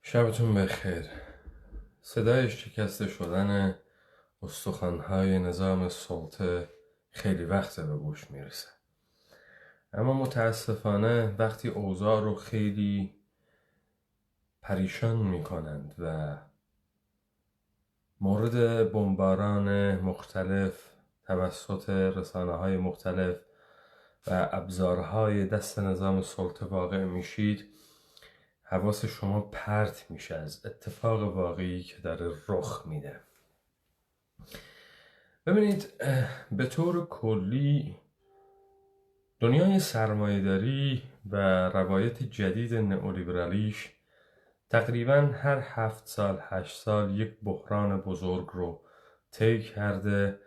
شبتون بخیر. صدای شکسته شدن استخوان‌های نظام سلطه خیلی وقت به گوش میرسه، اما متاسفانه وقتی اوضاع رو خیلی پریشان میکنند و مورد بمباران مختلف توسط رسانه‌های مختلف و ابزارهای دست نظام سلطه واقع میشید، حواس شما پرت میشه از اتفاق واقعی که داره رخ میده. ببینید، به طور کلی دنیای سرمایه‌داری و روایت جدید نئولیبرالیش تقریباً هر 7 سال 8 سال یک بحران بزرگ رو طی کرده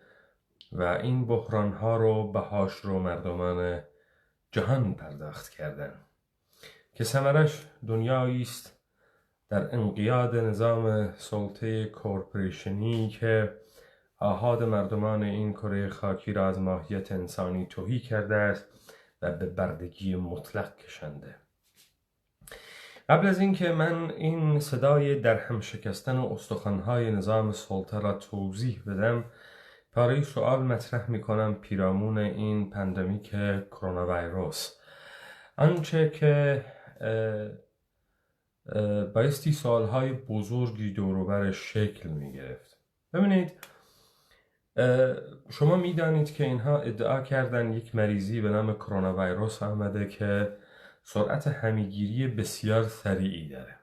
و این بحران‌ها رو بهاش رو مردمان جهان پرداخت کردن که ثمرش دنیایی است در انقیاد نظام سلطه کورپوریشنی که آحاد مردمان این کره خاکی را از ماهیت انسانی تهی کرده است و به بردگی مطلق کشانده. قبل از اینکه من این صدای در هم شکستن و استخوان‌های نظام سلطه را توضیح بدم، پاره سوال مطرح می‌کنم پیرامون این پندمیک کرونا ویروس، آنچه که بایستی سوالهای بزرگی دوروبرش شکل می‌گرفت. ببینید، شما میدانید که اینها ادعا کردن یک مریضی به نام کرونا ویروس آمده که سرعت همیگیری بسیار سریعی داره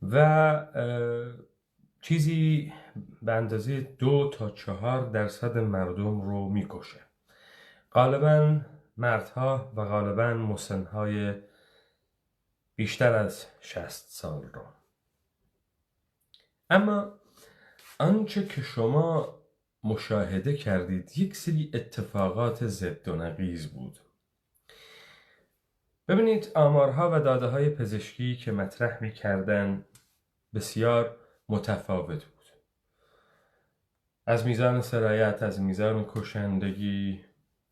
و چیزی به اندازه 2 تا 4% مردم رو میکشه، غالباً مردها و غالباً مسنهای بیشتر از 60 سال رو. اما آنچه که شما مشاهده کردید یک سری اتفاقات ضد و نقیض بود. ببینید، آمارها و داده‌های پزشکی که مطرح می‌کردن بسیار متفاوت بود، از میزان سرایت، از میزان کشندگی،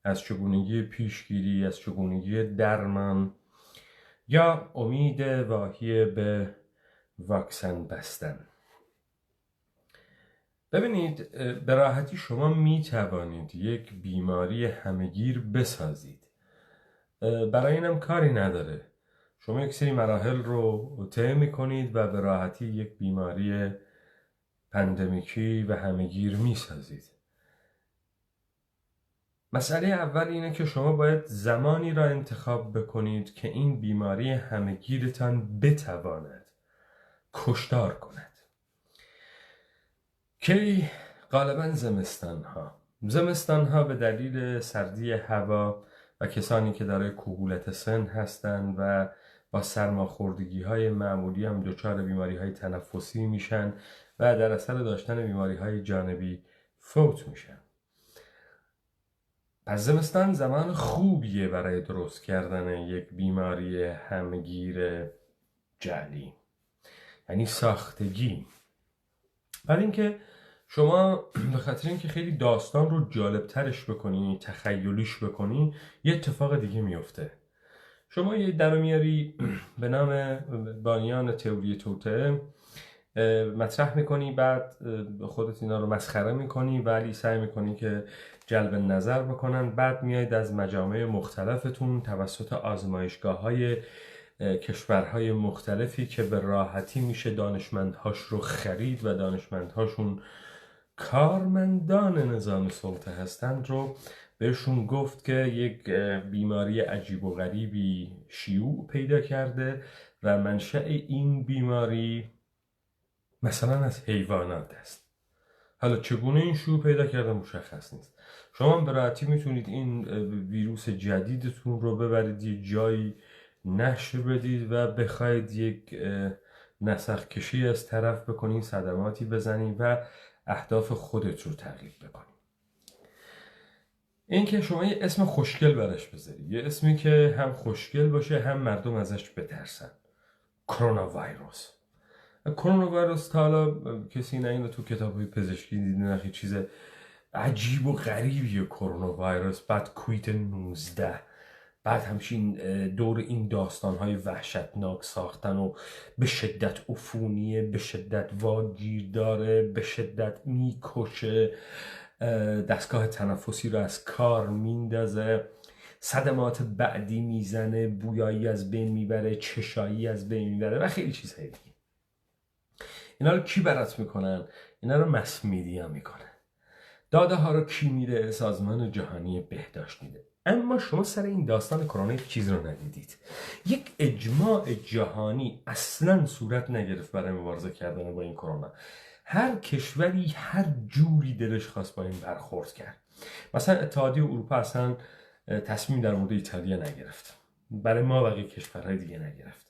از چگونگی پیشگیری، از چگونگی درمان یا امید واهی به واکسن بستن. ببینید، به راحتی شما می توانید یک بیماری همهگیر بسازید. برای اینم کاری نداره. شما یک سری مراحل رو طی می کنید و به راحتی یک بیماری پندمیکی و همهگیر می سازید. مسئله اول اینه که شما باید زمانی را انتخاب بکنید که این بیماری همهگیرتان بتواند کشتار کند. کی؟ غالباً زمستانها به دلیل سردی هوا و کسانی که دارای کهولت سن هستند و با سرماخوردگی‌های معمولی هم دچار بیماری‌های تنفسی میشن و در اثر داشتن بیماری‌های جانبی فوت میشن. پس زمستان زمان خوبیه برای درست کردن یک بیماری همهگیر جعلی، یعنی ساختگی. بعد اینکه شما به خاطر اینکه خیلی داستان رو جالبترش بکنی، تخیلیش بکنی، یه اتفاق دیگه میفته. شما یه در میاری به نام بانیان تئوری توطئه مطرح میکنی، بعد خودت اینا رو مسخره میکنی ولی سعی میکنی که جلب نظر بکنن. بعد میاید از مجامع مختلفتون توسط آزمایشگاه‌های کشورهای مختلفی که به راحتی میشه دانشمندهاش رو خرید و دانشمندهاشون کارمندان نظام سلطه هستند رو بهشون گفت که یک بیماری عجیب و غریبی شیوع پیدا کرده و منشأ این بیماری مثلا از حیوانات است. حالا چگونه این شیوع پیدا کرده مشخص نیست. شما به راحتی میتونید این ویروس جدیدتون رو ببرید یه جایی نشر بدید و بخواید یک نسخ کشی از طرف بکنید، صدماتی بزنید و اهداف خودت رو تغییر بکنید. این که شما یه اسم خوشگل براش بذارید، یه اسمی که هم خوشگل باشه هم مردم ازش بترسن. کرونا ویروس. کرونا ویروس تا حالا کسی نه اینو تو کتاب‌های پزشکی دیده؟ نه، چیز عجیب و غریبیه کرونا ویروس. بعد کویت 19، بعد همچین دور این داستانهای وحشتناک ساختن و به شدت عفونیه، به شدت واگیر داره، به شدت میکشه، دستگاه تنفسی رو از کار میندازه، صدمات بعدی میزنه، بویایی از بین میبره، چشایی از بین میبره و خیلی چیزهای دیگه. اینا رو کی برات میکنن؟ اینا رو مس میدیا میکنن. داده ها رو کی میده؟ سازمان جهانی بهداشت میده. اما شما سر این داستان کرونا یک چیز رو ندیدید. یک اجماع جهانی اصلا صورت نگرفت برای مبارزه کردن با این کرونا. هر کشوری هر جوری دلش خواست با این برخورد کرد. مثلا اتحادیه اروپا اصلا تصمیم در مورد ایتالیا نگرفت، برای ما بقیه کشورهای دیگه نگرفت.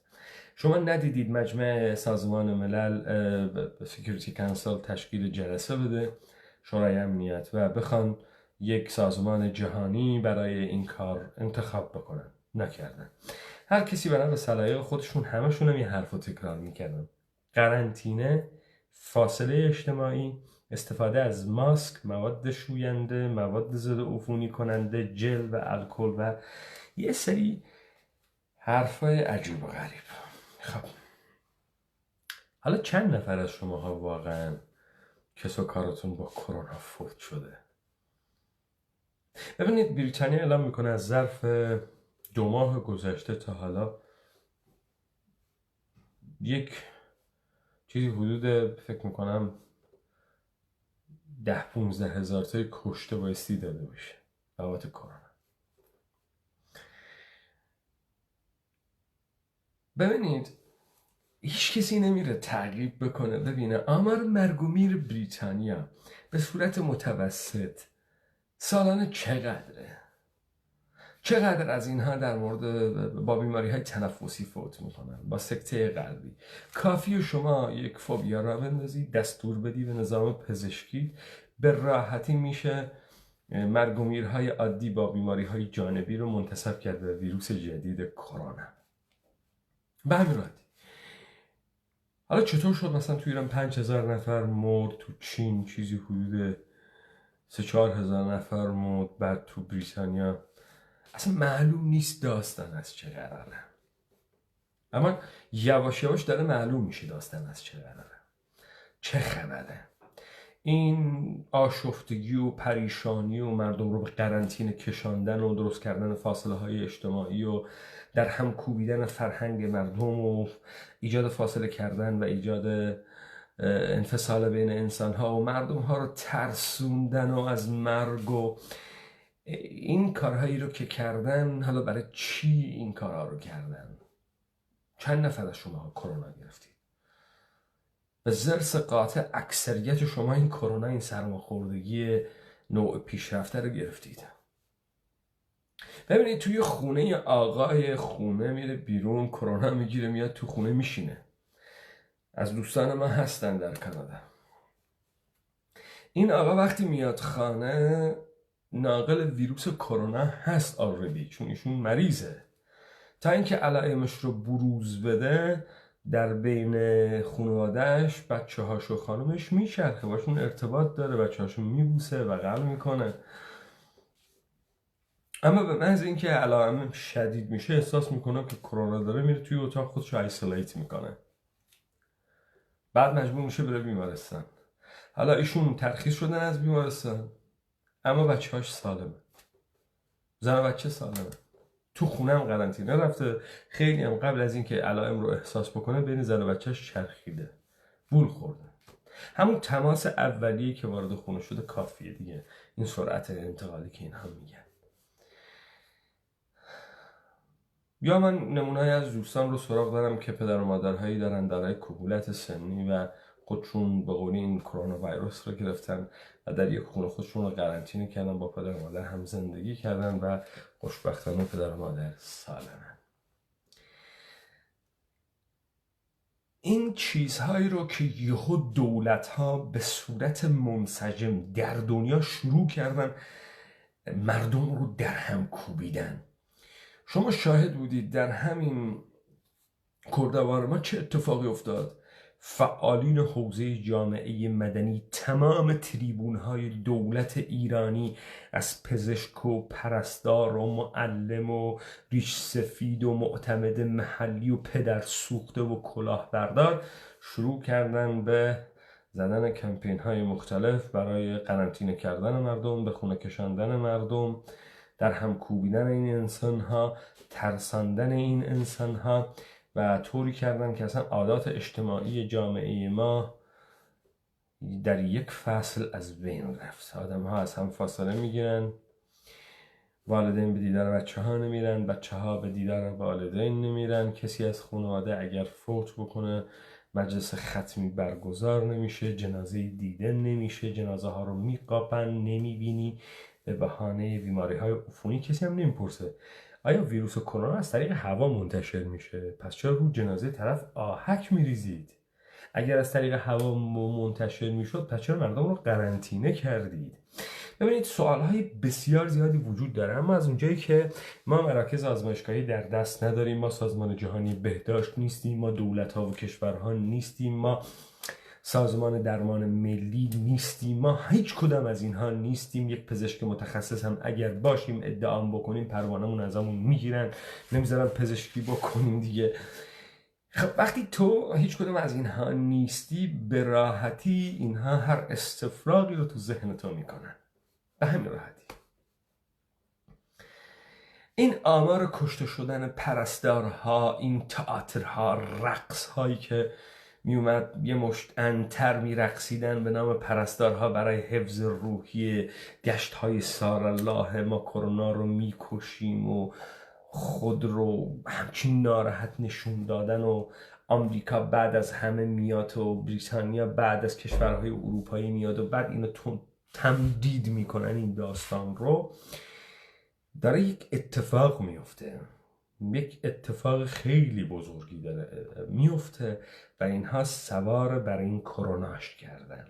شما ندیدید مجمع سازمان ملل سکیوریتی کانسل تشکیل جلسه بده، شورای امنیت، و بخوان یک سازمان جهانی برای این کار انتخاب بکنن؟ نکردن. هر کسی بنا به صلاحیت خودشون همشون هم یه حرف رو تکرار میکردن: قرنطینه، فاصله اجتماعی، استفاده از ماسک، مواد شوینده، مواد ضد عفونی کننده، جل و الکل و یه سری حرفای عجیب و غریب. خب حالا چند نفر از شماها واقعا کس و کارتون با کرونا فوت شده؟ ببینید، بریتانیا اعلام میکنه از ظرف 2 ماه گذشته تا حالا یک چیزی حدود فکر میکنم 10-15 هزار تای کشته بایستی داده باشه بابت کرونا. ببینید، هیچ کسی نمیره تعقیب بکنه ببینه آمار مرگ و میر بریتانیا به صورت متوسط سالانه چقدر از اینها در مورد با بیماری های تنفسی فوت میکنن، با سکته قلبی. کافیه شما یک فوبیا را بندازی، دستور بدی به نظام پزشکی، به راحتی میشه مرگ و میرهای عادی با بیماری های جانبی رو منتسب کرد به ویروس جدید کرونا. به همین راحتی. حالا چطور شد مثلا تو ایران 5000 نفر مرد، تو چین چیزی حدود 3-4 هزار نفر مرد، بعد تو بریتانیا اصلا معلوم نیست داستان از چه قراره. اما یواش یواش داره معلوم میشه داستان از چه قراره، چه خبره. این آشفتگی و پریشانی و مردم رو به قرنطینه کشاندن و درست کردن فاصله های اجتماعی و در هم کوبیدن فرهنگ مردم و ایجاد فاصله کردن و ایجاد انفصال بین انسان ها و مردم ها رو ترسوندن و از مرگ و این کارهایی رو که کردن. حالا برای چی این کارها رو کردن؟ چند نفر از شما کرونا گرفتید؟ به ضرس قاطع اکثریت شما این کرونا، این سرماخوردگی نوع پیشرفته رو گرفتید. ببینید، توی خونه آقای خونه میره بیرون، کرونا میگیره، میاد تو خونه میشینه. از دوستان ما هستن در کانادا. این آقا وقتی میاد خانه ناقل ویروس کرونا هست آلردی، چون ایشون مریضه. تا اینکه علائمش رو بروز بده در بین خانوادهش، بچه هاش و خانمش میچرخه، باشون ارتباط داره، بچه هاشو میبوسه و بغل میکنه. اما به محض اینکه علائم شدید میشه، احساس میکنه که کرونا داره، میره توی اتاق خودشو ایسولیت میکنه. بعد مجبور میشه بره بیمارستان. حالا ایشون ترخیص شدن از بیمارستان، اما بچه هاش سالمه، زن و بچه سالمه، تو خونه هم قرنطینه رفته. خیلی هم قبل از اینکه علائم رو احساس بکنه بین زن و بچهش چرخیده، بول خورده. همون تماس اولیه که وارد خونه شده کافیه دیگه، این سرعت انتقالی که اینها میگن. یا من نمونه‌ای از دوستان رو سراغ دارم که پدر و مادرهایی دارن دارای کهولت سنی و خودشون به قولی این کرونا ویروس رو گرفتن و در یک خونه خودشون رو قرنطینه کردن، با پدر و مادر هم زندگی کردن و خوشبختانه پدر و مادر سالمن. این چیزهایی رو که یهو دولت‌ها به صورت منسجم در دنیا شروع کردن مردم رو در هم کوبیدن. شما شاهد بودید در همین کردوار ما چه اتفاقی افتاد. فعالین حوزه جامعه مدنی، تمام تریبون‌های دولت ایرانی، از پزشک و پرستار و معلم و ریش سفید و معتمد محلی و پدر سوخته و کلاهبردار شروع کردن به زدن کمپین های مختلف برای قرنطینه کردن مردم، به خونه کشاندن مردم، در هم کوبیدن این انسان ها، ترساندن این انسان ها و طوری کردن که اصلا عادات اجتماعی جامعه ما در یک فصل از بین رفت. آدم ها از هم فاصله میگیرن، والدین به دیدار بچه ها نمیرن، بچه ها به دیدار والدین نمیرن، کسی از خانواده اگر فوت بکنه مجلس ختمی برگزار نمیشه، جنازه دیده نمیشه، جنازه ها رو میقاپن، نمیبینی، به بهانه بیماری های عفونی. کسی هم نمیپرسه آیا ویروس کرونا از طریق هوا منتشر میشه؟ پس چرا رو جنازه طرف آهک میریزید؟ اگر از طریق هوا منتشر میشد پس چرا مردم رو قرنطینه کردید؟ ببینید سوالهای بسیار زیادی وجود داره، اما از اونجایی که ما مراکز آزمایشگاهی در دست نداریم، ما سازمان جهانی بهداشت نیستیم، ما دولت‌ها و کشورها نیستیم، ما سازمان درمان ملی نیستیم، ما هیچ کدام از اینها نیستیم. یک پزشک متخصص هم اگر باشیم ادعام بکنیم پروانمون ازمون میگیرن، نمیذارن پزشکی بکنیم دیگه. خب وقتی تو هیچ کدوم از اینها نیستی، به راحتی اینها هر استفراغی رو تو ذهن تو میکنن، به همین راحتی. این آمار کشته شدن پرستارها، این تئاترها، رقصهایی که میومد یه مشت انتر میرقصیدن به نام پرستارها برای حفظ روحی گشتهای سارالله، ما کرونا رو میکشیم و خود رو همچین ناراحت نشون دادن و آمریکا بعد از همه میاد و بریتانیا بعد از کشورهای اروپایی میاد و بعد اینو تمدید میکنن. این داستان رو داره یک اتفاق میفته، یک اتفاق خیلی بزرگی داره میفته و اینها سوار بر این کروناش کردن،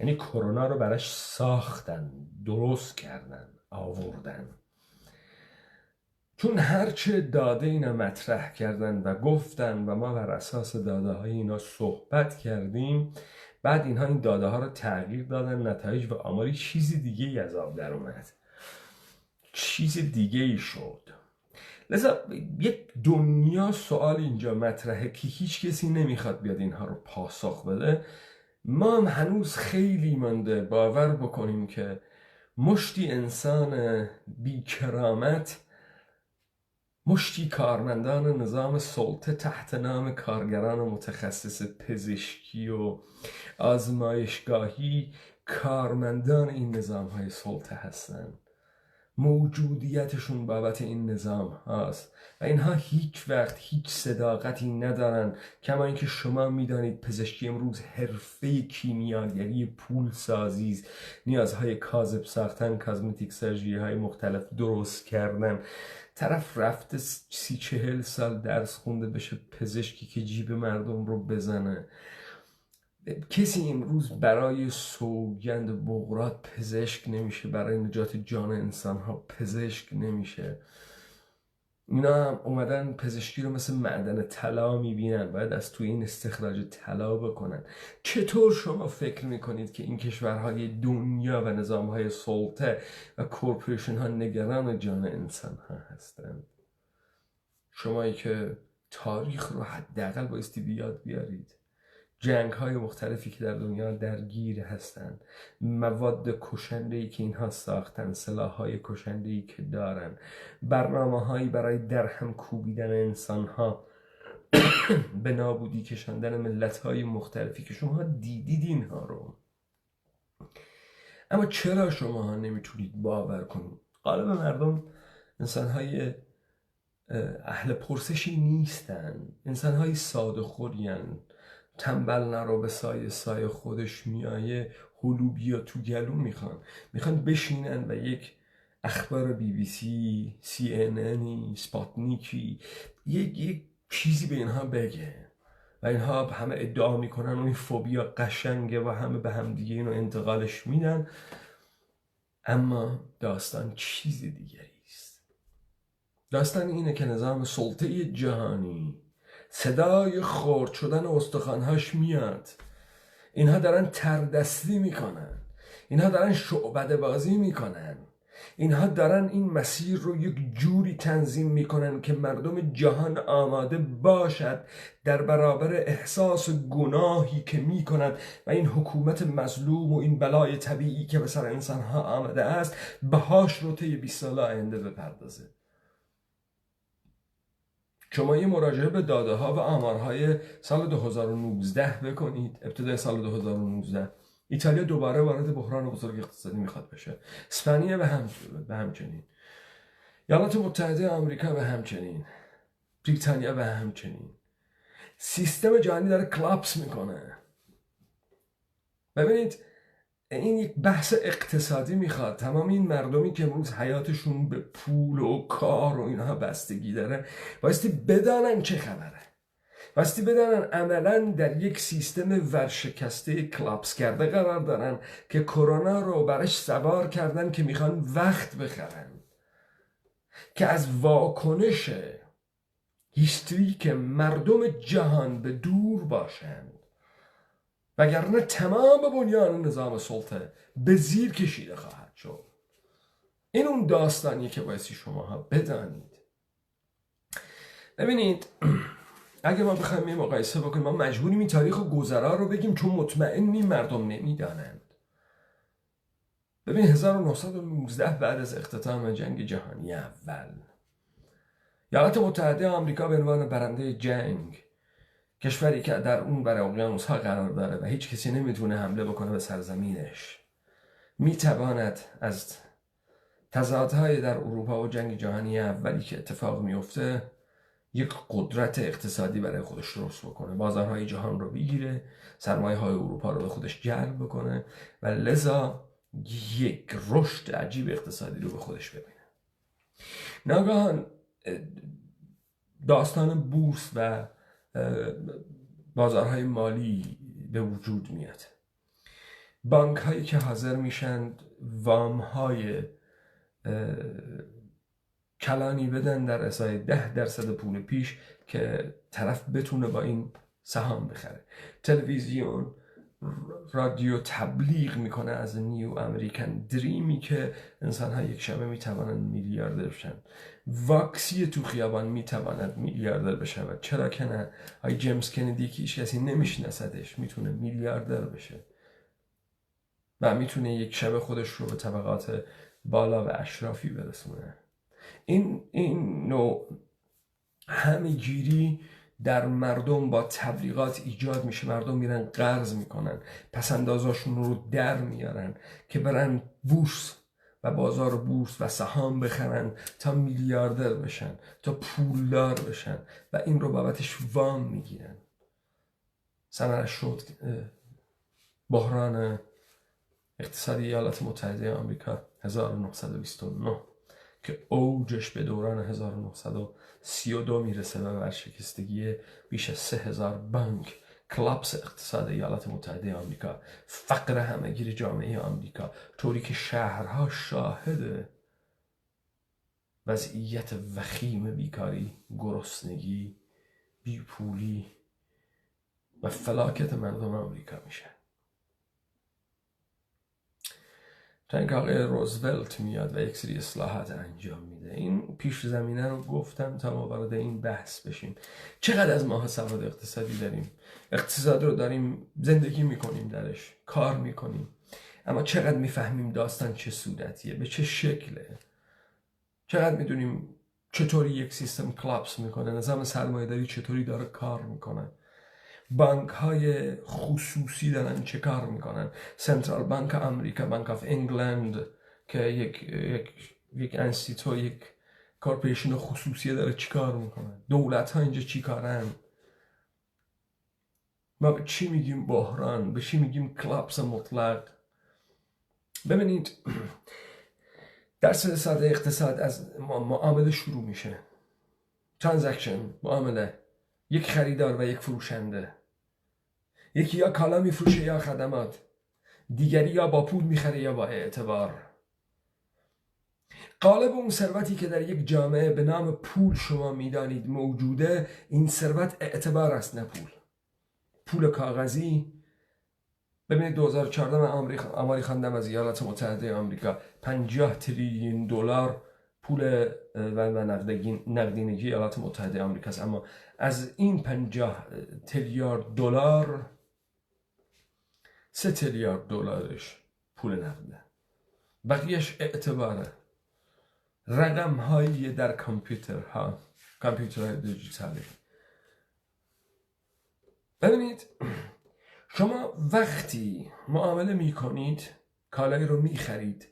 یعنی کرونا رو براش ساختن، درست کردن، آوردن. چون هرچه داده اینا مطرح کردن و گفتن و ما بر اساس داده های اینا صحبت کردیم، بعد اینها این داده ها رو تغییر دادن، نتایج و آماری چیزی دیگه ای از آب در اومد، چیز دیگه ای شد. لذا یک دنیا سوال اینجا مطرحه که هیچ کسی نمیخواد بیاد اینها رو پاسخ بده. ما هم هنوز خیلی مانده باور بکنیم که مشتی انسان بیکرامت، مشتی کارمندان نظام سلطه تحت نام کارگران متخصص پزشکی و آزمایشگاهی کارمندان این نظام های سلطه هستند. موجودیتشون بابت این نظام هاست و اینها هیچ وقت هیچ صداقتی ندارن. کما اینکه شما میدانید پزشکی امروز حرفه کیمیاگری پول سازی، نیازهای کاذب ساختن، کازمتیک سرجری های مختلف درست کردن. طرف رفته 30-40 سال درس خونده بشه پزشکی که جیب مردم رو بزنه. کسی امروز برای سوگند بغرات پزشک نمیشه، برای نجات جان انسان ها پزشک نمیشه. اینا هم اومدن پزشکی رو مثل معدن طلا میبینن، باید از توی این استخراج طلا بکنن. چطور شما فکر میکنید که این کشورهای دنیا و نظامهای سلطه و کورپوریشن ها نگران جان انسان ها هستند؟ شمایی که تاریخ رو حداقل بایستی بیاد بیارید، جنگ های مختلفی که در دنیا درگیر هستند، مواد کشنده‌ای که اینها ساختن، سلاح های کشنده‌ای که دارن، برنامه هایی برای درهم کوبیدن انسان ها به نابودی کشاندن ملت های مختلفی که شما دیدید اینها رو. اما چرا شما ها نمیتونید باور کنید؟ غالب مردم انسان های اهل پرسشی نیستن، انسان های ساده خورین. تنبل نرو به سایه خودش میایه، هلوبیا تو گلو میخوان بشینن و یک اخبار BBC، CNN، سپاتنیکی یک چیزی به اینها بگه و اینها همه ادعا میکنن و این فوبیا قشنگه و همه به هم دیگه اینو انتقالش میدن. اما داستان چیز دیگری است. داستان اینه که نظام سلطه جهانی صدای خرد شدن استخوان‌هاش میاد. اینها دارن تردستی میکنن، اینها دارن شعبده بازی میکنن، اینها دارن این مسیر رو یک جوری تنظیم میکنن که مردم جهان آماده باشد در برابر احساس گناهی که میکند و این حکومت مظلوم و این بلای طبیعی که به سر انسانها آمده است بهاش رو طی 20 سال آینده بپردازه. شما یه مراجعه به داده ها و آمارهای سال 2019 بکنید. ابتدای سال 2019 ایتالیا دوباره وارد بحران بزرگ اقتصادی میخواد بشه، اسپانیا به همچنین، ایالات متحده آمریکا به همچنین، بریتانیا به همچنین. سیستم جهانی داره کلاپس میکنه. ببینید این یک بحث اقتصادی میخواد. تمام این مردمی که امروز حیاتشون به پول و کار و اینها بستگی داره بایستی بدانن چه خبره، بایستی بدانن عملا در یک سیستم ورشکسته کلاپس کرده قرار دارن که کرونا رو برش سوار کردن که میخوان وقت بخرن، که از واکنش هیستریک مردم جهان به دور باشند، وگرنه تمام بنیان نظام سلطه به زیر کشیده خواهد شد. این اون داستانیه که بایستی شماها بدانید. ببینید اگه ما بخوایم یه مقایسه بکنیم، ما مجبوریم این تاریخ گذرا رو بگیم چون مطمئنیم مردم نمیدانند. ببین 1919 بعد از اختتام جنگ جهانی اول، ایالات متحده آمریکا به عنوان برنده جنگ، کشوری که در اون بر اقیانوس‌ها قرار داره و هیچ کسی نمیتونه حمله بکنه به سرزمینش، میتواند از تضادهای در اروپا و جنگ جهانی اولی که اتفاق میفته یک قدرت اقتصادی برای خودش درست بکنه، بازارهای جهان رو بگیره، سرمایه‌های اروپا رو به خودش جلب بکنه و لذا یک رشد عجیب اقتصادی رو به خودش ببینه. ناگهان داستان بورس و بازارهای مالی به وجود میاد. بانک هایی که حاضر میشن وام های کلانی بدن در ازای 10% پول پیش که طرف بتونه با این سهام بخره. تلویزیون، رادیو تبلیغ میکنه از نیو امریکن دریمی که انسان ها یک شبه میتوانند میلیاردر بشن. واکسی تو خیابان میتواند میلیاردر بشه و چرا که نه؟ های جیمز کندی که هیچ کسی نمیشناسدش میتونه میلیاردر بشه و میتونه یک شبه خودش رو به طبقات بالا و اشرافی برسونه. این نوع همه‌گیری در مردم با تبلیغات ایجاد میشه. مردم میرن قرض میکنن، پسندازاشون رو در میارن که برن بورس و بازار بورس و سهام بخرن تا میلیاردر بشن، تا پولدار بشن و این رو بابتش وام میگیرن. ثمرش شد بحران اقتصادی ایالات متحده آمریکا 1929 که اوجش به دوران 1932 میرسه و ورشکستگی بیش از 3000 بانک، کلاپس اقتصاد ایالات متحده آمریکا، فقر همه‌گیر جامعه آمریکا، طوری که شهرها شاهد وضعیت وخیم بیکاری، گرسنگی، بیپولی و فلاکت مردم آمریکا میشه. تا اینکه آقای روزولت میاد و یک سری اصلاحات انجام میده. این پیش زمینه رو گفتم تا ما وارد این بحث بشیم. چقدر از ماها سواد اقتصادی داریم؟ اقتصاد رو داریم، زندگی میکنیم درش، کار میکنیم، اما چقدر میفهمیم داستان چه صورتیه، به چه شکله؟ چقدر میدونیم چطوری یک سیستم کلاپس میکنه، نظام سرمایه‌داری چطوری داره کار میکنه، بانک های خصوصی دارن چه کار میکنن، سنترال بانک امریکا، بانک آف انگلند که یک انستیتو، یک کارپوریشن خصوصی داره چی کار میکنن، دولت ها اینجا چی کارن، ما به چی میگیم بحران، به چی میگیم کلاپس مطلق. ببینید درس ساده اقتصاد از معامله شروع میشه. ترانزکشن، معامله، یک خریدار و یک فروشنده، یکی یا کالا میفروشه یا خدمات، دیگری یا با پول میخره یا با اعتبار. غالب اون ثروتی که در یک جامعه به نام پول شما میدانید موجوده، این ثروت اعتبار است نه پول کاغذی. ببینید 2014 من آماری خواندم از ایالات متحده آمریکا، 50 تریلیون دلار پول و نقدینگی ایالات متحده آمریکا است، اما از این 50 تریلیارد دلار 3 تریلیارد دلارش پول نقده، بقیهش اعتباره، رقم هایی در کامپیوترهای دیجیتالی. ببینید شما وقتی معامله می کنید، کالایی رو می خرید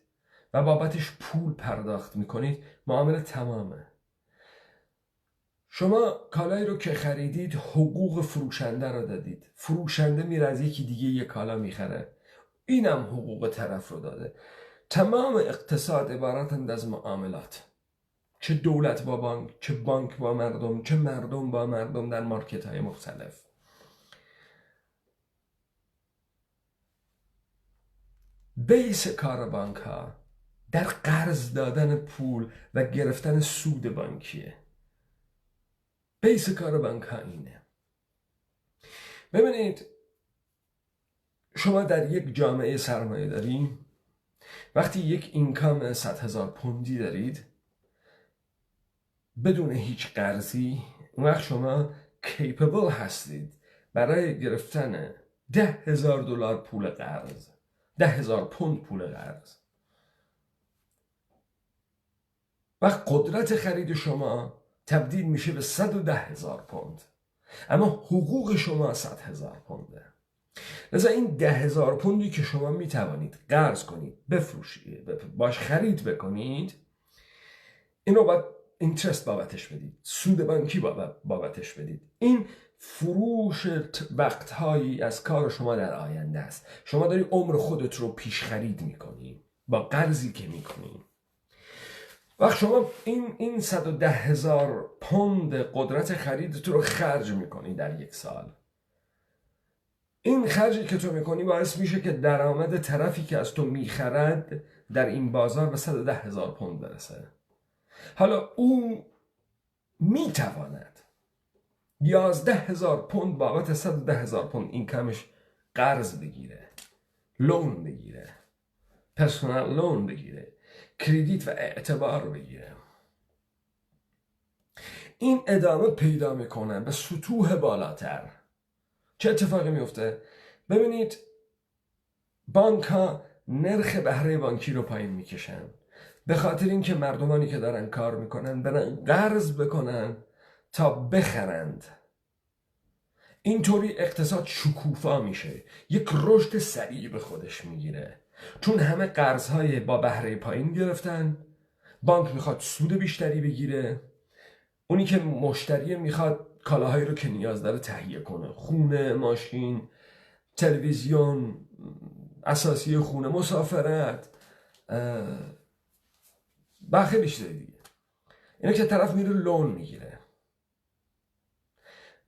و بابتش پول پرداخت می کنید، معامله تمامه. شما کالایی رو که خریدید حقوق فروشنده رو دادید، فروشنده میره از یکی دیگه یک کالا میخره، اینم حقوق طرف رو داده. تمام اقتصاد عبارتند از معاملات، چه دولت با بانک، چه بانک با مردم، چه مردم با مردم در مارکت های مختلف. بیس کار بانک ها در قرض دادن پول و گرفتن سود بانکیه. بیس کار بانک ها اینه. ببینید شما در یک جامعه سرمایه داری، وقتی یک اینکام 100,000 پوندی دارید بدون هیچ قرضی، اون وقت شما کیپبل هستید برای گرفتن 10,000 دلار پول قرض، 10,000 پوند پول قرض. وقت قدرت خرید شما تبدیل میشه به 110,000 پوند، اما حقوق شما 100,000 پونده. لذا این 10,000 پوندی که شما میتوانید قرض کنید، بفروشید، باش خرید بکنید، این رو باید اینترست بابتش بدید، سود بانکی بابتش بدید. این فروش وقتهایی از کار شما در آینده است. شما داری عمر خودت رو پیش خرید میکنی با قرضی که میکنی. وقت شما این 110,000 پوند قدرت خریدت رو خرج میکنی در یک سال، این خرجی که تو میکنی باعث میشه که درآمد طرفی که از تو میخرد در این بازار به 110,000 پوند برسه. حالا او میتواند 11,000 پوند بابت 110,000 پوند این کمش قرض بگیره، لون بگیره، پرسونال لون بگیره، کردیت و اعتبار بگیره. این ادامه پیدا میکنه به سطوح بالاتر. چه اتفاقی میفته؟ ببینید بانک ها نرخ بهره بانکی رو پایین میکشن به خاطر اینکه مردمانی که دارن کار میکنن برن قرض بکنن تا بخرند. اینطوری اقتصاد شکوفا میشه، یک رشد سریع به خودش میگیره، چون همه قرضهای با بهره پایین گرفتن، بانک میخواد سود بیشتری بگیره، اونی که مشتری میخواد کالاهایی رو که نیاز داره تهیه کنه، خونه، ماشین، تلویزیون، اساسی خونه، مسافرت و خیلی چیزای دیگه. اینه که طرف میره لون میگیره.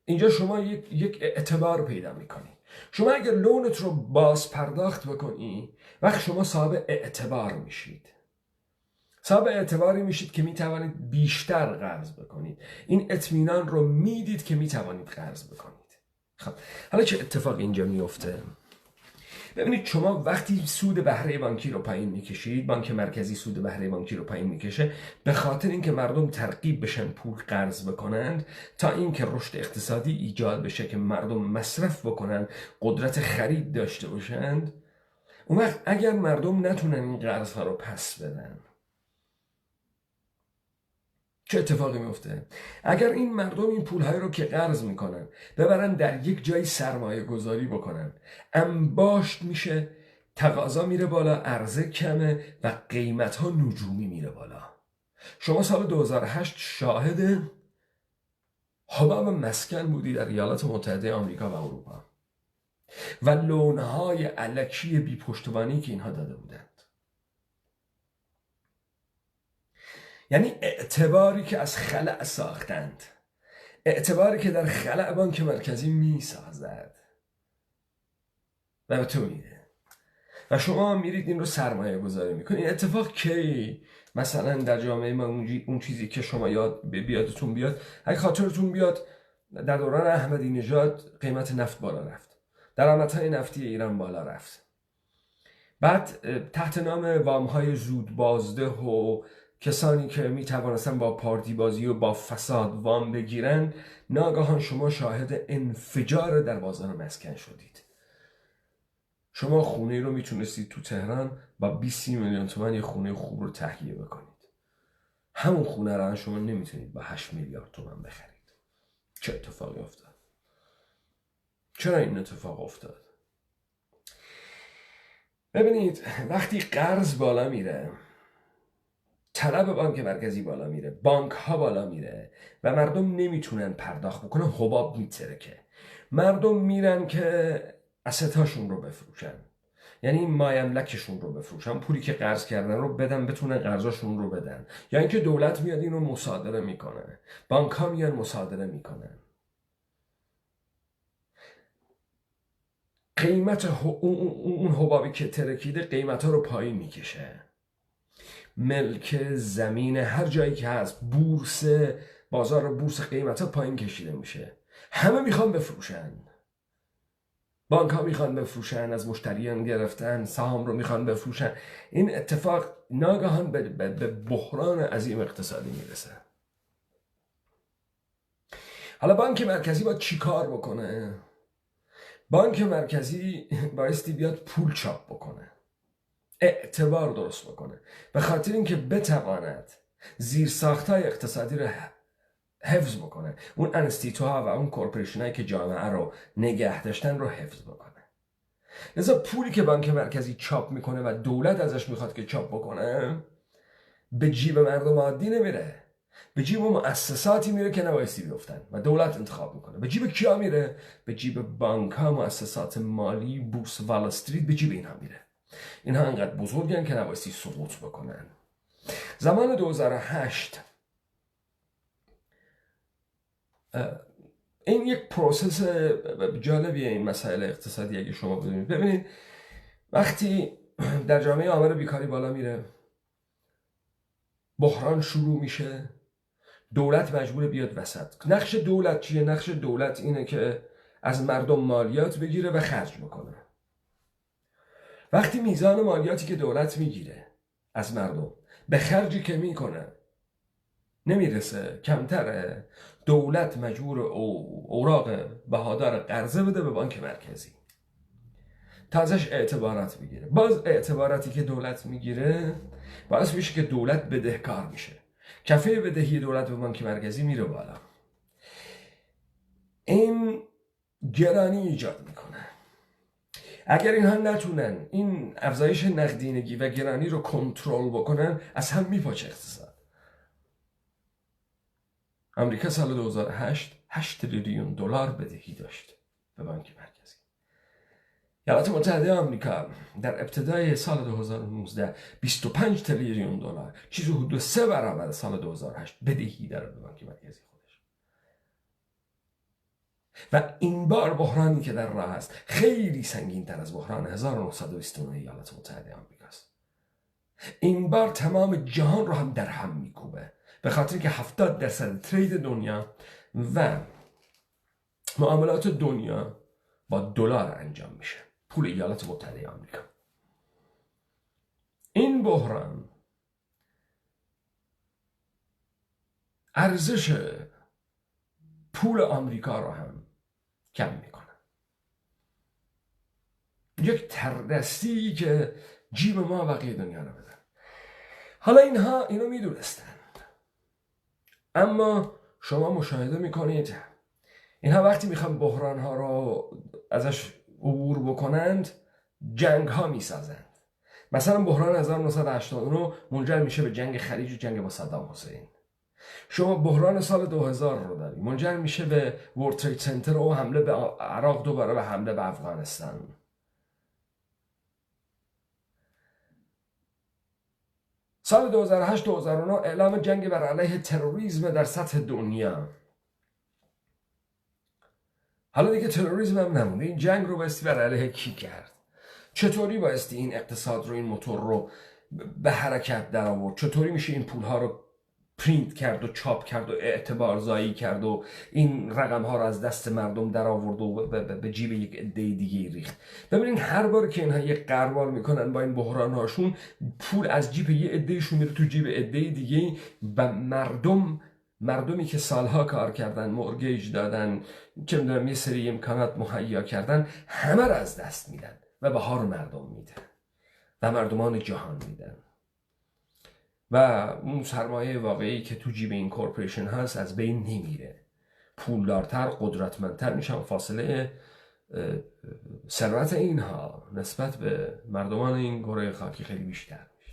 اینجا شما یک اعتبار پیدا میکنی. شما اگر لونت رو باز پرداخت بکنی، وقت شما صاحب اعتبار میشید. صاحب اعتباری میشید که میتوانید بیشتر قرض بکنید. این اطمینان رو میدید که میتوانید قرض بکنید. خب حالا چه اتفاق اینجا میفته؟ ببینید شما وقتی سود بهره بانکی رو پایین میکشید، بانک مرکزی سود بهره بانکی رو پایین میکشه به خاطر اینکه مردم ترغیب بشن پول قرض بکنند تا اینکه رشد اقتصادی ایجاد بشه که مردم مصرف بکنن، قدرت خرید داشته باشند. اون وقت اگر مردم نتونن این قرض ها رو پس بدن، چه اتفاقی میفته؟ اگر این مردم این پولهای رو که قرض میکنن ببرن در یک جای سرمایه گذاری بکنن، انباشت میشه، تقاضا میره بالا، عرضه کمه و قیمت ها نجومی میره بالا. شما سال 2008 شاهد حباب مسکن بودی در ایالات متحده آمریکا و اروپا و لونهای الکی بی پشتوانی که اینها داده بودند. یعنی اعتباری که از خلأ ساختند، اعتباری که در خلأ بانک مرکزی می سازد و به تو میده. و شما میرید این رو سرمایه گذاری میکنید. این اتفاق کی؟ مثلا در جامعه ما اون چیزی که شما بیادتون بیاد، اگه خاطرتون بیاد در دوران احمدی نژاد قیمت نفت بالا رفت، درآمدهای نفتی ایران بالا رفت، بعد تحت نام وامهای زود بازده و کسانی که می توانستن با پارتی بازی و با فساد وام بگیرن، ناگهان شما شاهد انفجار در بازار مسکن شدید. شما خونه رو میتونستید تو تهران با 20 میلیون تومان یه خونه خوب رو تهیه بکنید. همون خونه رو شما نمیتونید با 8 میلیارد تومان بخرید. چه اتفاقی افتاد؟ چرا این اتفاق افتاد؟ ببینید، وقتی قرض بالا میره، طلب بانک مرکزی بالا میره، بانک ها بالا میره و مردم نمیتونن پرداخت بکنن، حباب میترکه. مردم میرن که اسطهاشون رو بفروشن، یعنی مایملکشون رو بفروشن، پولی که قرض کردن رو بدن، بتونن قرضاشون رو بدن، یا اینکه دولت میاد این رو مصادره میکنه، بانک ها میان مصادره میکنن. قیمت اون حبابی که ترکیده قیمت ها رو پایین میکشه. ملک زمین هر جایی که هست، بورس، بازار بورس، قیمت ها پایین کشیده میشه. همه میخوان بفروشن، بانک ها میخوان بفروشن، از مشتریان گرفتن سهام رو میخوان بفروشن. این اتفاق ناگهان به بحران عظیم اقتصادی میرسه. حالا بانک مرکزی باید چی کار بکنه؟ بانک مرکزی بایستی بیاد پول چاپ بکنه، اعتبار درست بکنه، به خاطر اینکه بتواند زیرساخت‌های اقتصادی رو حفظ بکنه، اون انستیتوها و اون کورپوریشن‌هایی که جامعه رو نگه داشتن رو حفظ بکنه. لذا پولی که بانک مرکزی چاپ میکنه و دولت ازش میخواد که چاپ بکنه، به جیب مردم عادی نمیره، به جیب مؤسساتی میره که نبایستی بیفتن و دولت انتخاب میکنه. به جیب کیا میره؟ به جیب بانک ها، مؤسسات مالی، بورس وال استریت، به جیب اینها میره. اینها انقدر بزرگن که نبایستی سقوط بکنن. زمان 2008 این یک پروسس جالبیه، این مسائل اقتصادی اگه شما بدونید. ببینید، وقتی در جامعه آمار بیکاری بالا میره، بحران شروع میشه، دولت مجبور بیاد وسط. نقش دولت چیه؟ نقش دولت اینه که از مردم مالیات بگیره و خرج بکنه. وقتی میزان مالیاتی که دولت میگیره از مردم به خرجی که میکنه نمیرسه، کمتره، دولت مجبور اوراق بهادار قرضه بده به بانک مرکزی تا ازش اعتبارات بگیره. باز اعتباراتی که دولت میگیره باعث میشه که دولت بدهکار میشه، کفه بدهی دولت به بانک مرکزی میره بالا. این گرانی ایجاد میکنه. اگر اینها نتونن این افزایش نقدینگی و گرانی رو کنترل بکنن، از هم میپاچه اقتصاد. امریکا سال 2008 8 تریلیون دلار بدهی داشت به بانک مرکزی. ایالات متحده آمریکا در ابتدای سال 2019 25 تریلیون دلار، چیزی حدود 3 برابر سال 2008 بدهی داره به بانک مرکزی خودش. و این بار بحرانی که در راه است خیلی سنگین تر از بحران 1929 ایالات متحده آمریکا است. این بار تمام جهان رو هم در هم میکوبه، به خاطر که 70% ترید دنیا و معاملات دنیا با دلار انجام میشه، پول ایالات متحده آمریکا. این بحران ارزش پول آمریکا رو هم کم میکنه. یک تردستی که جیب ما بقیه دنیا رو بدن. حالا اینها اینو میدونستن، اما شما مشاهده میکنید اینها وقتی میخوان بحران ها رو ازش عبور بکنند، جنگ ها میسازند. مثلا بحران 1989 منجر میشه به جنگ خلیج و جنگ با صدام حسین. شما بحران سال 2000 رو دارید، منجر میشه به ورلد ترید سنتر و حمله به عراق، دوباره به حمله به افغانستان. سال 2008-2009 اعلام جنگ بر علیه تروریسم در سطح دنیا. حالا دیگه تروریسم هم نمونه، این جنگ رو بایستی بر علیه کی کرد؟ چطوری بایستی این اقتصاد رو، این موتور رو به حرکت در آورد؟ چطوری میشه این پولها رو پرینت کرد و چاپ کرد و اعتبارزایی کرد و این رقم ها رو از دست مردم در آورد و به جیب یک عده دیگه ریخت؟ ببینید هر بار که اینها یک قربال میکنن با این بحران هاشون، پول از جیب یه عدهشون میره تو جیب عده دیگه و مردمی که سالها کار کردن، مورگیج دادن، چه میدونم یه سری امکانات مهیا کردن، همه رو از دست میدن و بهار مردم میدن و مردمان جهان میدن و اون سرمایه واقعی که تو جیب این کورپوریشن هست از بین نمیره. پولدارتر، قدرتمندتر میشن، فاصله ثروت اینها نسبت به مردمان این کره خاکی خیلی بیشتر میشه.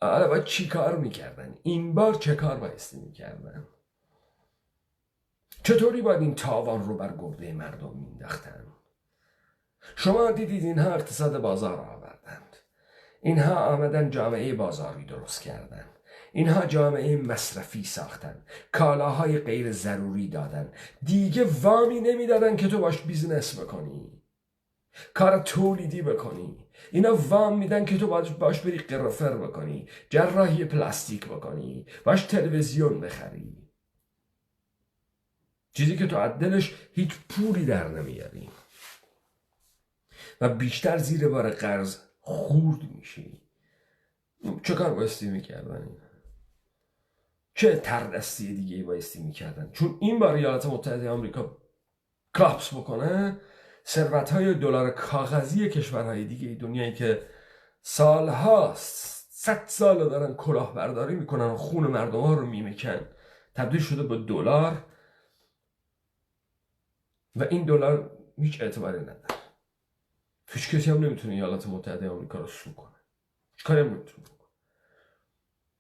حالا باید چی کار میکردن؟ این بار چه کار بایستی میکردن؟ چطوری باید این تاوان رو بر گرده مردم مینداختن؟ شما دیدید اینها اقتصاد بازار آوردند، اینها آمدن جامعه بازاری درست کردن، اینها جامعه مصرفی ساختن، کالاهای غیر ضروری دادن، دیگه وامی نمیدادن که تو باش بیزنس بکنی، کار تولیدی بکنی. اینا وام میدن که تو باش بری قرفر بکنی، جراحی پلاستیک بکنی، باش تلویزیون بخری، چیزی که تو عدلش هیچ پولی در نمیاری و بیشتر زیر بار قرض خورد میشی. چه کار بایستی میکردن این؟ چه تردستی دیگه بایستی میکردن؟ چون این بار ایالات متحده آمریکا کلاپس بکنه، ثروت‌های دلار کاغذی کشورهای دیگه دنیایی که سالهاست، 100 سال دارن کلاهبرداری میکنن و خون مردم ها رو میمکن، تبدیل شده به دلار و این دلار هیچ اعتباری نداره. هیچ کسی هم نمیتونه ایالات متحده آمریکا رو سو کنه، هیچ کاری هم نمیتونه بکنه.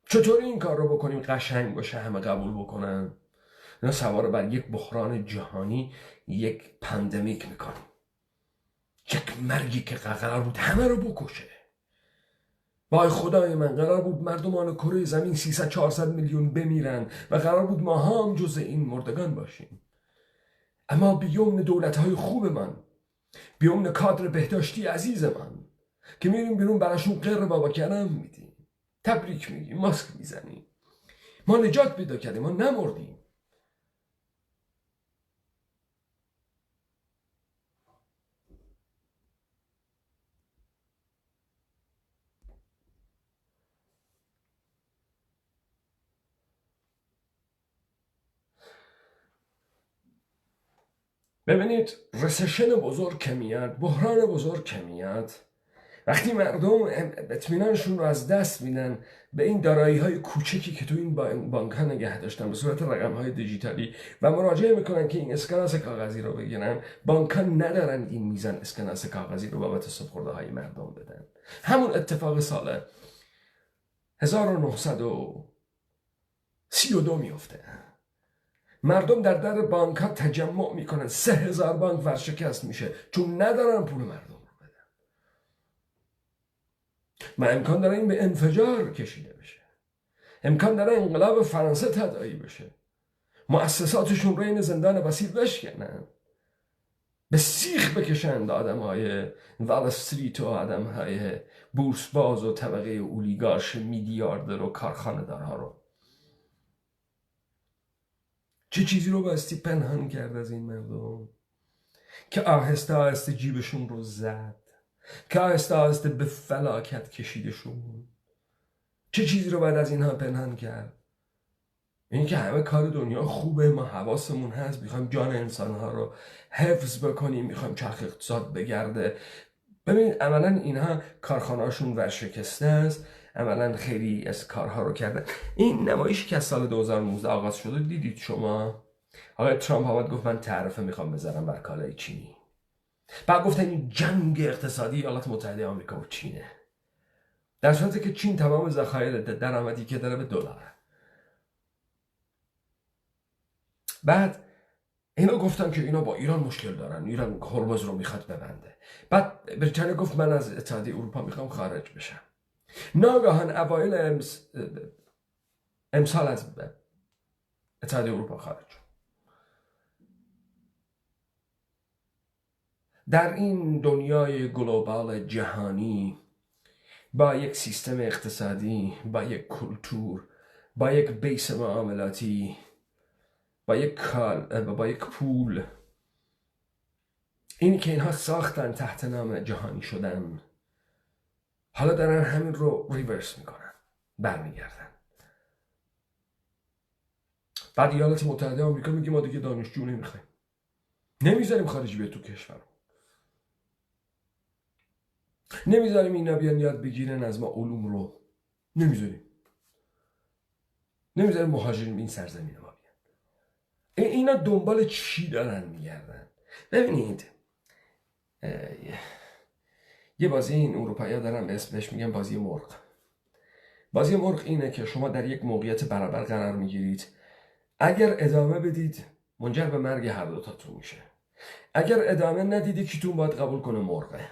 چطوری این کار رو بکنیم قشنگ باشه، همه قبول بکنن؟ اینا سوار بر یک بحران جهانی، یک پاندمیک میکنیم، یک مرگی که قرار بود همه رو بکشه. وای خدای من، قرار بود مردمان کره زمین 300-400 میلیون بمیرن و قرار بود ما هم جز این مردگان باشیم. اما بیومن دولت‌های خوب من، بیومن کادر بهداشتی عزیز من که میریم بیرون براشون قر بابا کردم میدیم، تبریک میگیم، ماسک میزنیم، ما نجات پیدا کردیم، ما نمردیم. ببینید رسشن بزرگ که میاد، بحران بزرگ که میاد، وقتی مردم اطمینانشون رو از دست میدن به این دارایی های کوچکی که تو این بانک ها نگه داشتن به صورت رقم های دیجیتالی و مراجعه میکنن که این اسکناس کاغذی رو بگیرن، بانک ها ندارن این میزان اسکناس کاغذی رو بابت سپرده های مردم بدن. همون اتفاق سال 1932 میفته. مردم در بانک ها تجمع میکنن، 3000 بانک ورشکست میشه چون ندارن پول مردم رو بدن. و امکان داره این به انفجار کشیده بشه، امکان داره انقلاب فرانسه تداعی بشه، مؤسساتشون رو این زندان وسیع بشکنن، به سیخ بکشند آدم های وال استریت و آدم های بورس باز و طبقه اولیگارش میلیاردر و کارخانه دارها رو. چه چیزی رو بایستی پنهان کرد از این مردم که آهسته آهسته جیبشون رو زد، که آهسته آهسته به فلاکت کشیدشون؟ چه چیزی رو باید از اینها پنهان کرد؟ این که همه کار دنیا خوبه، ما حواسمون هست، میخوایم جان انسانها رو حفظ بکنیم، میخوایم چرخ اقتصاد بگرده. ببینید عملا اینها کارخانهاشون ورشکسته است، عملا خیلی از کارها رو کردن. این نمایشی که از سال 2019 آغاز شده دیدید شما؟ آقای ترامپ آمد گفت من تعرفه میخوام بذارم بر کالای چینی. بعد گفتن این جنگ اقتصادی ایالات متحده آمریکا و چینه، در صورتی که چین تمام ذخایر درآمدی که داره به دلاره. بعد اینا گفتن که اینا با ایران مشکل دارن، ایران هرمز رو میخواد ببنده. بعد بریتانیا گفت من از اتحادیه اروپا میخوام خارج بشم. ناگهان اوایل امسال از اتحادیه اروپا خارج شد. در این دنیای گلوبال جهانی با یک سیستم اقتصادی، با یک کلتور، با یک بیس معاملاتی، با یک پول، اینی که اینها ساختن تحت نام جهانی شدن، حالا دارن همین رو ریورس میکنن، برمیگردن. بعد ایالات متحده آمریکا میگه ما دیگه دانشجو نمیخوایم، نمیذاریم خارجی بیاد تو کشور، نمیذاریم اینا بیان یاد بگیرن از ما علوم رو، نمیذاریم مهاجرین این سرزمین ما بیان. اینا دنبال چی دارن میگردن؟ ببینید یه بازی این اروپایی ها دارن بهش میگن بازی مرغ. بازی مرغ اینه که شما در یک موقعیت برابر قرار میگیرید، اگر ادامه بدید منجر به مرگ هر دوتاتون میشه، اگر ادامه ندید یکیتون باید قبول کنه مرغه.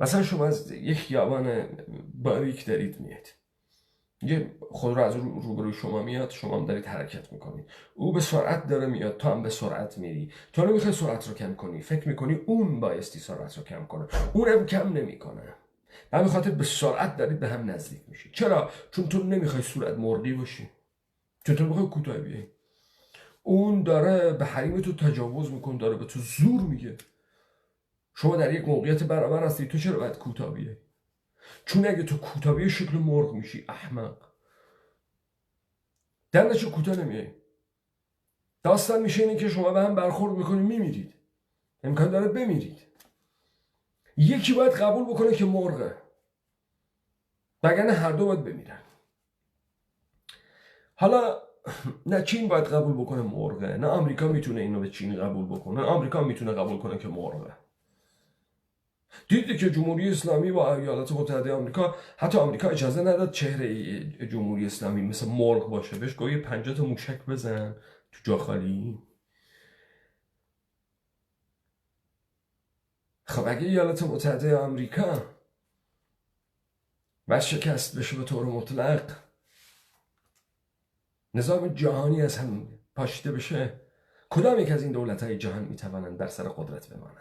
مثلا شما از یک خیابان باریک دارید میاد، یه خود رو از روبروی شما میاد، شما هم دارید حرکت میکنید، او به سرعت داره میاد، تو هم به سرعت میری، تو نمیخوای سرعت رو کم کنی، فکر میکنی اون بایستی سرعت رو کم کنه، اونم کم نمیکنه، به همین خاطر به سرعت دارید به هم نزدیک میشی. چرا؟ چون تو نمیخوای صورت مرغی باشی، چون تو میخوای کوتاه بیای، اون داره به حریم تو تجاوز میکنه، داره به تو زور میگه. شما در یک موقعیت برابر هستی، تو چرا باید کوتاه بیای؟ چون اگه تو کوتاه بیای شکل مرغ میشی، احمق. در نتیجه کوتاه نمیای. داستان میشه اینه که شما به هم برخورد میکنید، میمیرید، امکان داره بمیرید. یکی باید قبول بکنه که مرغه، وگرنه هر دو باید بمیرن. حالا نه چین باید قبول بکنه مرغه، نه آمریکا میتونه اینو به چین قبول بکنه، نه آمریکا میتونه قبول کنه که مرغه. دیدی که جمهوری اسلامی با ایالات متحده آمریکا، حتی آمریکا اجازه نداد چهره جمهوری اسلامی مثل مرغ باشه، بهش گویی 50 تا موشک بزن تو جا خالی. خب اگه ایالات متحده آمریکا شکست بشه به طور مطلق، نظام جهانی از هم پاشیده بشه، کدام یک از این دولت‌های جهان میتوانند بر سر قدرت بمانند؟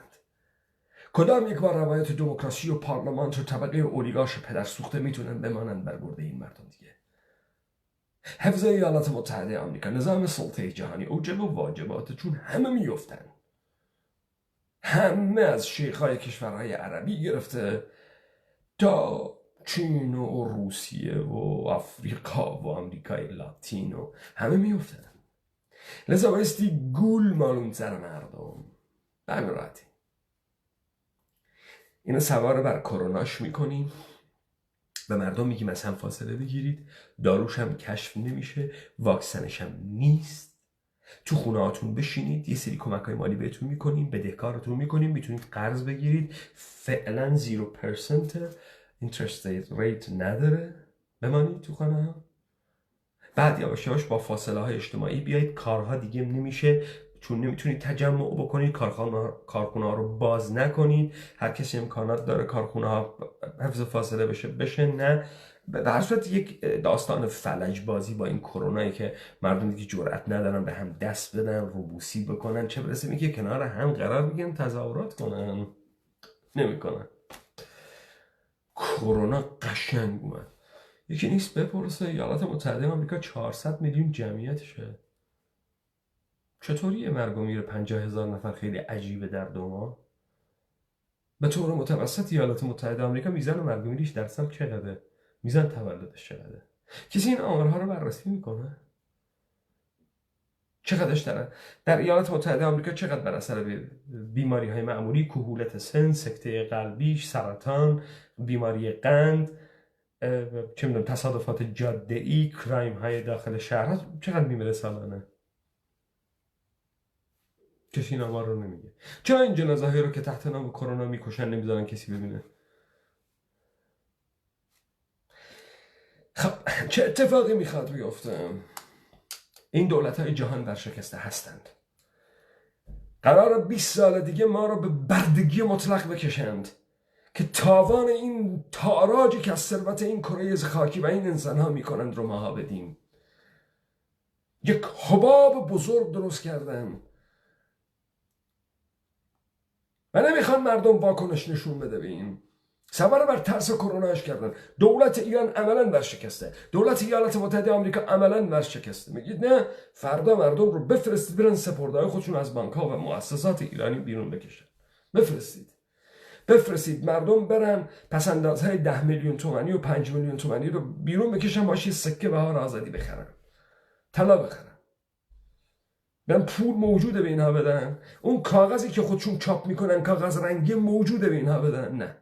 کدام یک با روایت دموکراسی و پارلمان و طبقه اولیگارش پدرسوخته میتونن بمانند بر گرده این مردم دیگه؟ حفظ ایالات متحده آمریکا، نظام سلطه جهانی اوجب و واجبات، چون همه میفتن، همه از شیخهای کشورهای عربی گرفته تا چین و روسیه و آفریقا و آمریکای لاتین و همه میفتن. لذا بایستی گول مالون سر مردم، به همین راحتی. اینو سوار بر کروناش میکنیم، به مردم میگیم از هم فاصله بگیرید، داروش هم کشف نمیشه، واکسنش هم نیست، تو خونه هاتون بشینید، یه سری کمک های مالی بهتون میکنیم، بدهکارتون میکنیم، میتونید قرض بگیرید، فعلا 0% interest rate نداره، بمانید تو خانه ها. بعد یواش با فاصله های اجتماعی بیایید، کارها دیگه نمیشه، چون نمیتونید تجمع بکنید، کارخونه ها رو باز نکنید، هر کسی امکانات داره کارخونه ها حفظ فاصله بشه نه. در هر صورت یک داستان فلج بازی با این کرونایی که مردم دیگه جرئت ندارن به هم دست بدن، روبوسی بکنن، چه برسه میگه کنار هم قرار بگیرن تظاهرات کنن، نمیکنن. کرونا قشنگ اومد. یکی نیست بپرسه ایالات متحده آمریکا 400 میلیون جمعیتشه، چطوری مرگ و میر 50,000 نفر خیلی عجیبه در 2 ماه؟ به طور متوسط ایالات متحده آمریکا میزان مرگ و میرش در سال چقدره؟ میزان تولدش چقدره؟ کسی این آمارها رو بررسی میکنه؟ چقدرش در ایالات متحده آمریکا چقدر بر اثر بیماری های معمولی، کهولت سن، سکته قلبی، سرطان، بیماری قند، چه میدونم تصادفات جاده‌ای، کرایم های داخل شهرها چقدر میمیره سالانه؟ کسی این آمار رو نمیگه. چرا این جنازه هایی رو که تحت نام کرونا میکشن نمیذارن کسی ببینه؟ خب چه اتفاقی میخواد بیفته؟ این دولت های جهان ورشکسته هستند، قرار 20 سال دیگه ما رو به بردگی مطلق بکشند که تاوان این تاراجی که از ثروت این کره خاکی و این انسان ها میکنند رو ماها بدیم. یک حباب بزرگ درست کردن، و نمیخوان مردم واکنش نشون بده به این. سوار بر ترس کروناش کردن. دولت ایران عملاً ورشکسته، دولت ایالات متحده آمریکا عملاً ورشکسته. میگید نه، فردا مردم رو بفرستید برن سپرده‌های خودشون از بانک‌ها و مؤسسات ایرانی بیرون بکشن. بفرستید مردم برن پسندازهای 10 میلیون تومانی و 5 میلیون تومانی رو بیرون بکشن، باشی سکه بهار آزادی بخرن، طلا بخرن. برن پول موجوده به اینها بدن. اون کاغذی که خودشون چاپ میکنن کاغذ رنگی موجوده به اینها بدن. نه.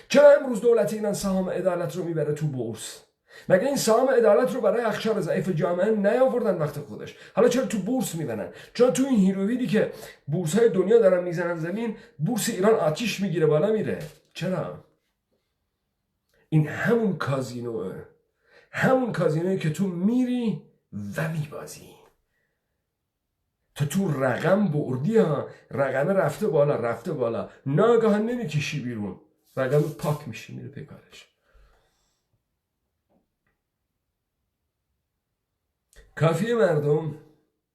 چرا امروز دولت ایران سهام عدالت رو میبره تو بورس؟ مگه این سهام عدالت رو برای اقشار ضعیف جامعه نیاوردن وقت خودش؟ حالا چرا تو بورس میبرن؟ چرا تو این هیرویدی که بورس های دنیا دارن میزنن زمین، بورس ایران آتیش میگیره بالا میره؟ چرا؟ این همون کازینویی که تو میری و میبازی. تو رقم بردی ها، رقم رفته بالا، ناگهان نمیکشی بیرون، رقم پاک میشه میره پیکارش. کافیه مردم،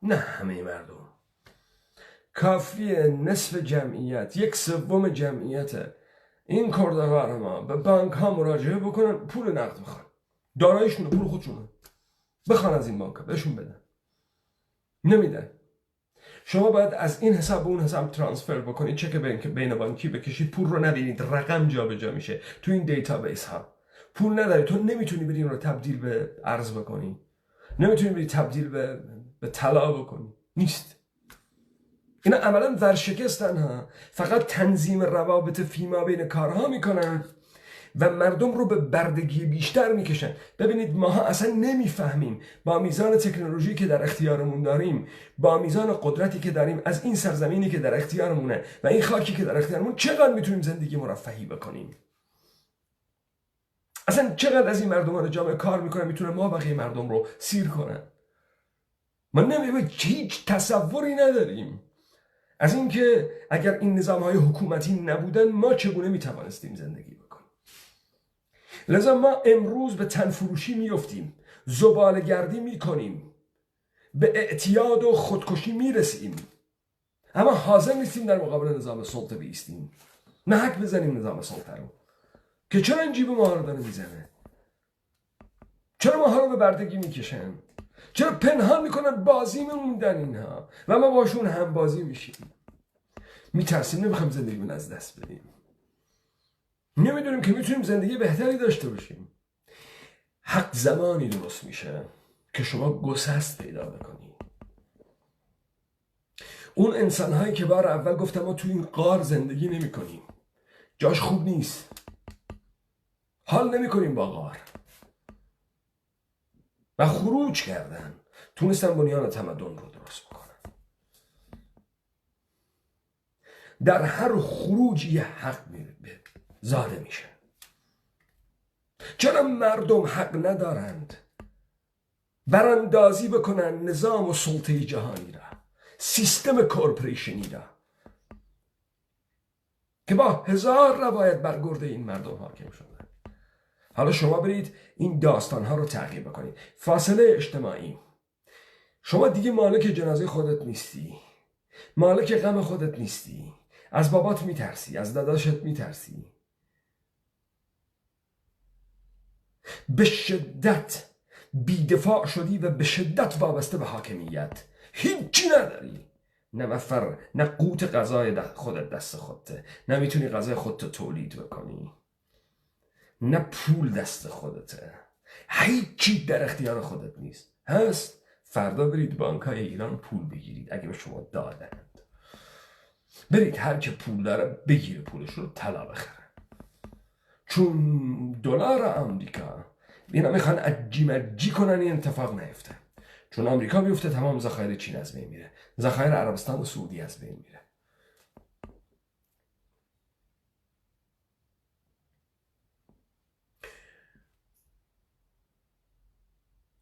نه همه مردم، کافیه نصف جمعیت، 1/3 جمعیت این کردوار ما به بانک ها مراجعه بکنن، پول نقد بخوان، داراییشونه، پول خودشونه بخوان از این بانک ها بهشون بدن. نمیدن. شما باید از این حساب به اون حساب ترانسفر بکنید، چک بین بانکی بکشید، پول رو نبینید، رقم جابجا میشه تو این دیتابیس ها. پول نداری، تو نمیتونی بری اون رو تبدیل به ارز بکنی، نمیتونی بری تبدیل به طلا بکنی. نیست. اینا عملا ورشکستن ها، فقط تنظیم روابط فیما بین کارها میکنن و مردم رو به بردگی بیشتر میکشن. ببینید ماها اصلا نمیفهمیم با میزان تکنولوژی که در اختیارمون داریم، با میزان قدرتی که داریم، از این سرزمینی که در اختیارمونه و این خاکی که در اختیارمون، چقدر میتونیم زندگی مرفهی بکنیم. اصلا چقدر از این مردمان جامعه کار میکنن میتونه ما بقیه مردم رو سیر کنن. ما نمیدونیم، هیچ تصوری نداریم از اینکه اگر این نظام‌های حکومتی نبودن ما چگونه میتوانستیم زندگی بکنیم. لذا ما امروز به تنفروشی میفتیم، زباله‌گردی میکنیم، به اعتیاد و خودکشی میرسیم، اما حاضر نیستیم در مقابل نظام سلطه بیستیم، محک بزنیم نظام سلطه رو که چرا این جیب ما رو داره میزنه، چرا ما رو به بردگی میکشن، چرا پنهان میکنن بازی میموندن اینها و ما باشون هم بازی میشیم. میترسیم، نمیخوایم زندگیمون از دست بدیم، نمیدونیم که میتونیم زندگی بهتری داشته باشیم. حق زمانی درست میشه که شما گسست پیدا بکنی. اون انسانهایی که بار اول گفتم ما تو این غار زندگی نمی کنیم، جاش خوب نیست، حال نمی کنیم با غار، و خروج کردن، تونستن بنیان تمدن رو درست بکنن. در هر خروج یه حق زاده میشه. چرا مردم حق ندارند براندازی بکنن نظام و سلطه جهانی را، سیستم کورپوریشنی را که با 1000 روایت بر گرده این مردم حاکم شده؟ حالا شما برید این داستانها رو تعقیب بکنید. فاصله اجتماعی، شما دیگه مالک جنازه خودت نیستی، مالک غم خودت نیستی، از بابات میترسی، از داداشت میترسی، به شدت بیدفاع شدی و به شدت وابسته به حاکمیت، هیچی نداری، نه وفر، نه قوت غذای خودت دست خودته، نه میتونی غذای خودت تولید بکنی، نه پول دست خودته، هیچی در اختیار خودت نیست. هست فردا برید بانک‌های ایران پول بگیرید اگه به شما دادند، برید هر که پول داره بگیره پولش رو طلا بخره، چون دلار آمریکا اینا میخوان اجی کنن این اتفاق نیفته. چون آمریکا بیفته تمام ذخایر چین از بین میره، ذخایر عربستان و سعودی از بین میره.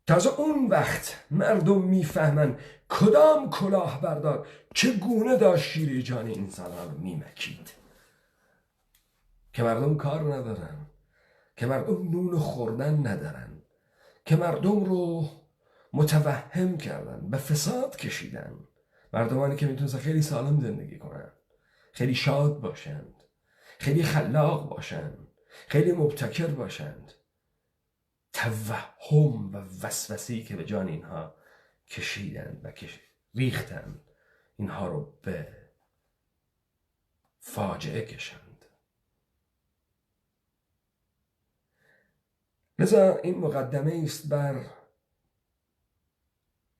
تازه اون وقت مردم میفهمن کدام کلاهبردار چگونه داشت شیر جان انسانها رو میمکید، که مردم کار ندارن، که مردم نون خوردن ندارن، که مردم رو متوهم کردن، به فساد کشیدن، مردمانی که میتونستن خیلی سالم زندگی کنن، خیلی شاد باشند، خیلی خلاق باشند، خیلی مبتکر باشند. توهم و وسوسه‌ای که به جان اینها کشیدند و ریختند اینها رو به فاجعه کشند. لذا این مقدمه است بر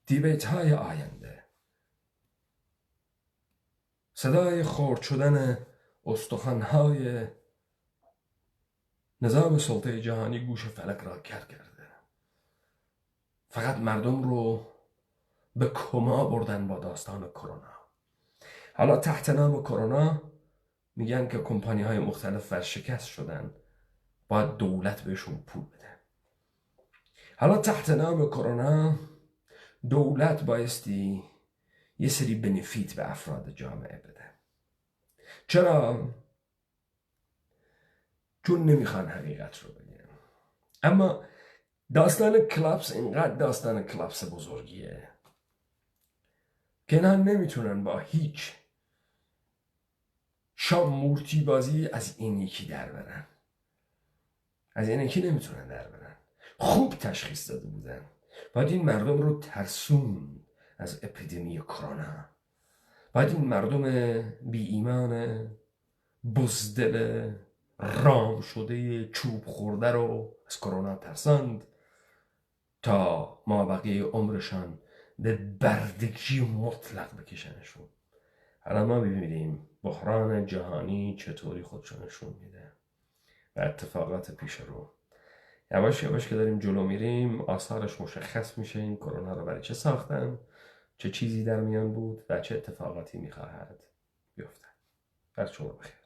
دیبیت های آینده. صدای خرد شدن استخوان‌های نظام سلطه جهانی گوش فلک را کر کرده. فقط مردم رو به کما بردن با داستان کرونا. حالا تحت نام کرونا میگن که کمپانی های مختلف ورشکست شدن، باید دولت بهشون پول بده. حالا تحت نام کرونا دولت بایستی یه سری بنفیت به افراد جامعه بده. چرا؟ چون نمیخوان حقیقت رو بگن. اما داستان کلاپس اینقدر داستان کلاپس بزرگیه که نه نمیتونن با هیچ شام مورتی بازی از این یکی در برن. از این یکی نمیتونن در برن. خوب تشخیص داده بودن. باید این مردم رو ترسون از اپیدمی کرونا. باید این مردم بی ایمان بزدل رام شده چوب خورده رو از کرونا ترساند تا ما بقیه عمرشان به بردگی مطلق بکشنشون. حالا ما ببینیم بحران جهانی چطوری خودشو نشون میده و اتفاقات پیش رو. یواش یواش که داریم جلو میریم آثارش مشخص میشه. این کرونا رو برای چه ساختن، چه چیزی در میان بود و چه اتفاقاتی میخواهد بیفته. بر شما بخیر.